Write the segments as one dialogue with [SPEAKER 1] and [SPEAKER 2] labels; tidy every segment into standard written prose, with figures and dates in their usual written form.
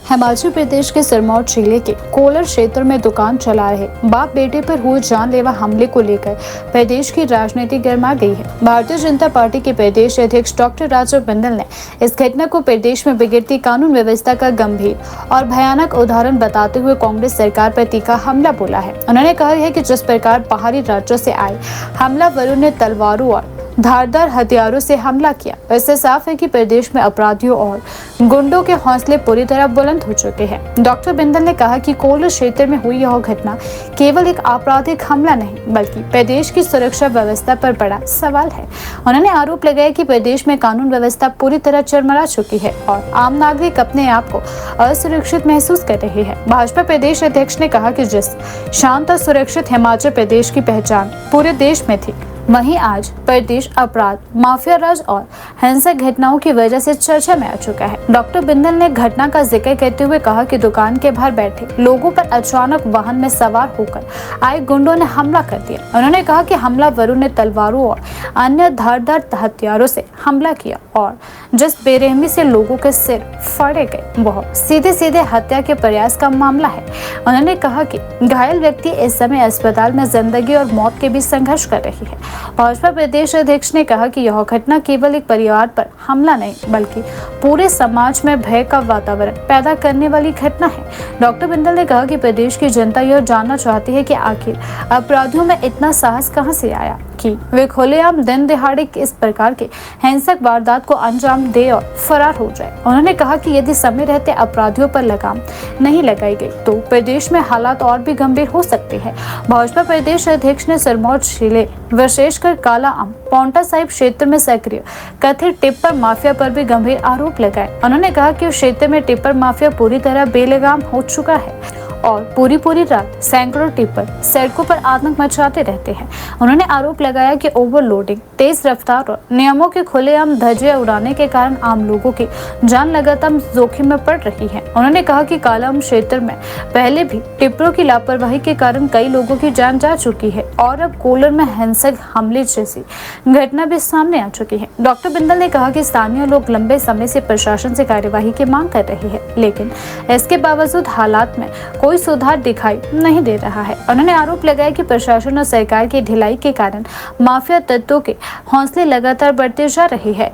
[SPEAKER 1] हिमाचल प्रदेश के सिरमौर जिले के कोलर क्षेत्र में दुकान चला रहे बाप बेटे पर हुए जानलेवा हमले को लेकर प्रदेश की राजनीति गर्मा गई है। भारतीय जनता पार्टी के प्रदेश अध्यक्ष डॉक्टर राजीव बिंदल ने इस घटना को प्रदेश में बिगड़ती कानून व्यवस्था का गंभीर और भयानक उदाहरण बताते हुए कांग्रेस सरकार पर तीखा हमला बोला है। उन्होंने कहा है कि जिस प्रकार बाहरी राज्यों से आए हमलावरों ने तलवारों और धारदार हथियारों से हमला किया, इससे साफ है कि प्रदेश में अपराधियों और गुंडों के हौसले पूरी तरह बुलंद हो चुके हैं। डॉक्टर बिंदल ने कहा कि कोलर क्षेत्र में हुई यह घटना केवल एक आपराधिक हमला नहीं बल्कि प्रदेश की सुरक्षा व्यवस्था पर बड़ा सवाल है। उन्होंने आरोप लगाया कि प्रदेश में कानून व्यवस्था पूरी तरह चरमरा चुकी है और आम नागरिक अपने आप को असुरक्षित महसूस कर रहे हैं। भाजपा प्रदेश अध्यक्ष ने कहा कि जिस शांत और सुरक्षित हिमाचल प्रदेश की पहचान पूरे देश में थी, वहीं आज प्रदेश अपराध, माफिया राज और हिंसक घटनाओं की वजह से चर्चा में आ चुका है। डॉक्टर बिंदल ने घटना का जिक्र करते हुए कहा कि दुकान के बाहर बैठे लोगों पर अचानक वाहन में सवार होकर आए गुंडों ने हमला कर दिया। उन्होंने कहा कि हमलावरों ने तलवारों और अन्य धारदार हथियारों से हमला किया और जिस बेरहमी से लोगों के सिर फाड़े गए वह सीधे सीधे हत्या के प्रयास का मामला है। उन्होंने कहा कि घायल व्यक्ति इस समय अस्पताल में जिंदगी और मौत के बीच संघर्ष कर रही है। भाजपा प्रदेश अध्यक्ष ने कहा कि यह घटना केवल एक परिवार पर हमला नहीं बल्कि पूरे समाज में भय का वातावरण पैदा करने वाली घटना है। डॉक्टर बिंदल ने कहा कि प्रदेश की जनता यह जानना चाहती है कि आखिर अपराधियों में इतना साहस कहां से आया कि वे खुलेआम दिन दिहाड़े इस प्रकार के हिंसक वारदात को अंजाम दे और फरार हो जाए। उन्होंने कहा कि यदि समय रहते अपराधियों पर लगाम नहीं लगाई गई तो प्रदेश में हालात और भी गंभीर हो सकते हैं। भाजपा प्रदेश अध्यक्ष ने सिरमौर जिले विशेषकर काला आम पांवटा साहिब क्षेत्र में सक्रिय कथित टिप्पर माफिया पर भी गंभीर आरोप लगाए। उन्होंने कहा कि उस क्षेत्र में टिप्पर माफिया पूरी तरह बेलगाम हो चुका है और पूरी रात सैकड़ों टिप्पर सड़कों पर आतंक मचाते रहते हैं। उन्होंने आरोप लगाया कि ओवरलोडिंग, तेज रफ्तार और नियमों के खुलेआम धज्जियां उड़ाने के कारण आम लोगों की जान लगातार जोखिम में पड़ रही है। उन्होंने कहा कि कालाअंब क्षेत्र में पहले भी टिप्परों की लापरवाही के कारण कई लोगों की जान जा चुकी है और अब कोलर में हिंसक हमले जैसी घटना भी सामने आ चुकी है। डॉक्टर बिंदल ने कहा कि स्थानीय लोग लंबे समय से प्रशासन से कार्यवाही की मांग कर रहे हैं, लेकिन इसके बावजूद हालात में कोई सुधार दिखाई नहीं दे रहा है। उन्होंने आरोप लगाया कि प्रशासन और सरकार की ढिलाई के कारण माफिया तत्वों के हौसले लगातार बढ़ते जा रहे हैं।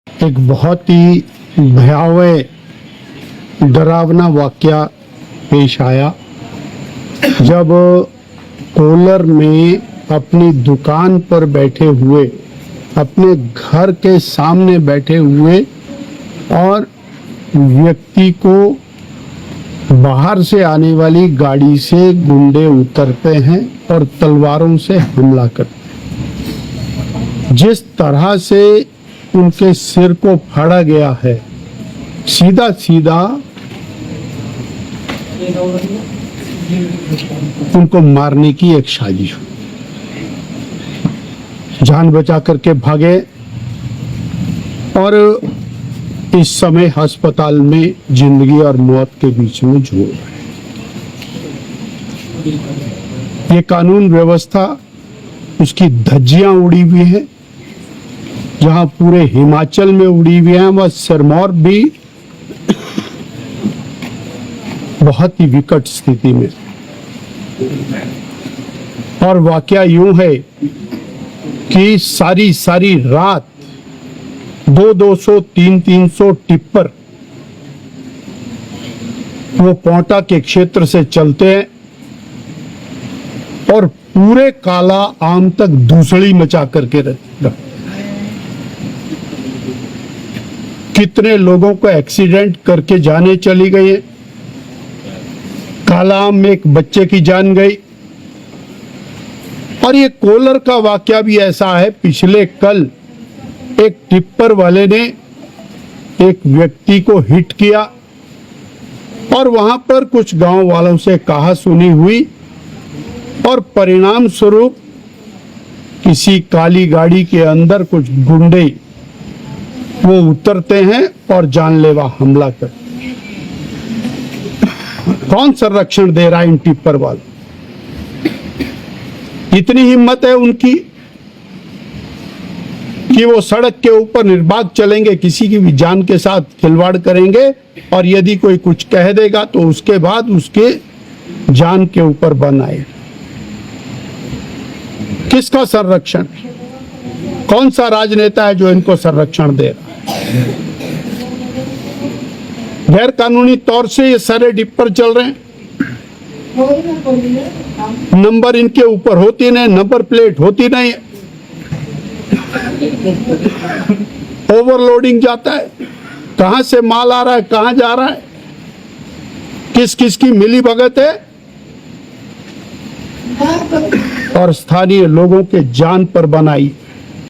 [SPEAKER 2] एक बहुत ही भयावह डरावना वाकया पेश आया जब कोलर में अपनी दुकान पर बैठे हुए, अपने घर के सामने बैठे हुए और व्यक्ति को बाहर से आने वाली गाड़ी से गुंडे उतरते हैं और तलवारों से हमला करते हैं। जिस तरह से उनके सिर को फाड़ा गया है, सीधा सीधा उनको मारने की एक साजिश, जान बचा करके भागे और इस समय अस्पताल में जिंदगी और मौत के बीच में झूल रहे हैं। ये कानून व्यवस्था, उसकी धज्जियां उड़ी हुई है, जहां पूरे हिमाचल में उड़ी हुई है, वह सिरमौर भी बहुत ही विकट स्थिति में। और वाकया यूं है कि सारी रात 200, 300 टिप्पर वो पांवटा के क्षेत्र से चलते हैं और पूरे काला आम तक धूसड़ी मचा करके रहते। कितने लोगों को एक्सीडेंट करके जाने चली गई है। काला आम में एक बच्चे की जान गई। और ये कोलर का वाकया भी ऐसा है। पिछले कल एक टिप्पर वाले ने एक व्यक्ति को हिट किया और वहां पर कुछ गांव वालों से कहा सुनी हुई और परिणाम स्वरूप किसी काली गाड़ी के अंदर कुछ गुंडे वो उतरते हैं और जानलेवा हमला करते हैं। कौन संरक्षण दे रहा है इन टिप्पर वालों? इतनी हिम्मत है उनकी कि वो सड़क के ऊपर निर्बाध चलेंगे, किसी की भी जान के साथ खिलवाड़ करेंगे, और यदि कोई कुछ कह देगा तो उसके बाद उसके जान के ऊपर बन आए। किसका संरक्षण? कौन सा राजनेता है जो इनको संरक्षण दे रहा है? गैर कानूनी तौर से ये सारे डिपर चल रहे हैं, नंबर इनके ऊपर होती नहीं, नंबर प्लेट होती नहीं, ओवरलोडिंग जाता है, कहां से माल आ रहा है, कहां जा रहा है, किस किस की मिली भगत है, और स्थानीय लोगों के जान पर बनाई।